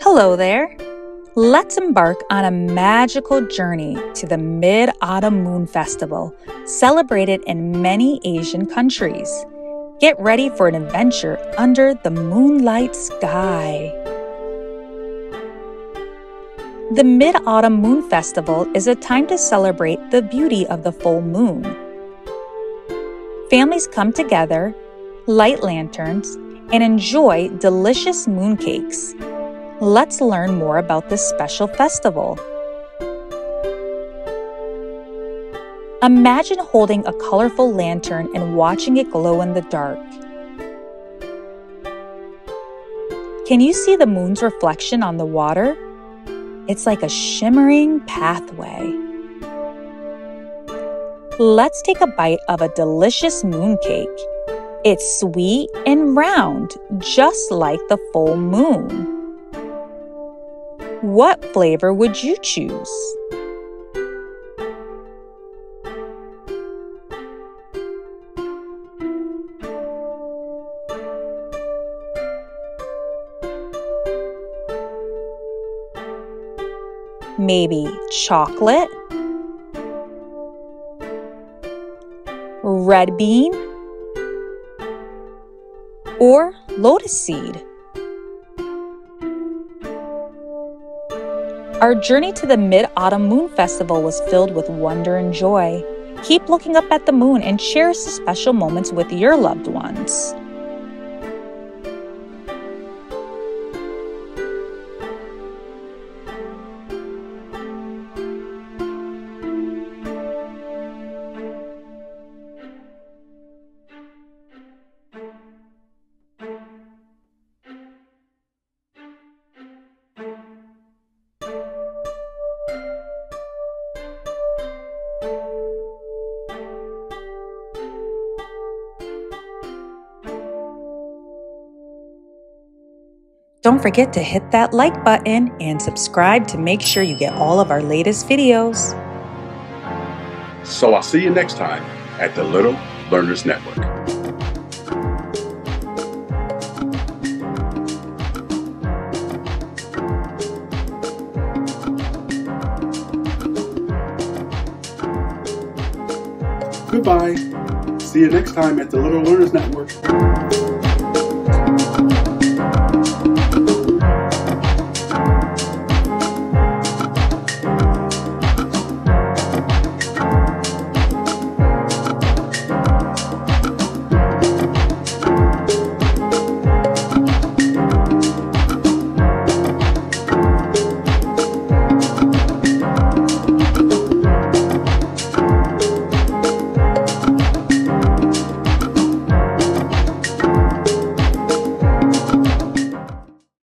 Hello there! Let's embark on a magical journey to the Mid-Autumn Moon Festival, celebrated in many Asian countries. Get ready for an adventure under the moonlight sky. The Mid-Autumn Moon Festival is a time to celebrate the beauty of the full moon. Families come together, light lanterns, and enjoy delicious mooncakes. Let's learn more about this special festival. Imagine holding a colorful lantern and watching it glow in the dark. Can you see the moon's reflection on the water? It's like a shimmering pathway. Let's take a bite of a delicious mooncake. It's sweet and round, just like the full moon. What flavor would you choose? Maybe chocolate, red bean, or lotus seed. Our journey to the Mid-Autumn Moon Festival was filled with wonder and joy. Keep looking up at the moon and cherish the special moments with your loved ones. Don't forget to hit that like button and subscribe to make sure you get all of our latest videos. So I'll see you next time at the Little Learners Network. Goodbye. See you next time at the Little Learners Network.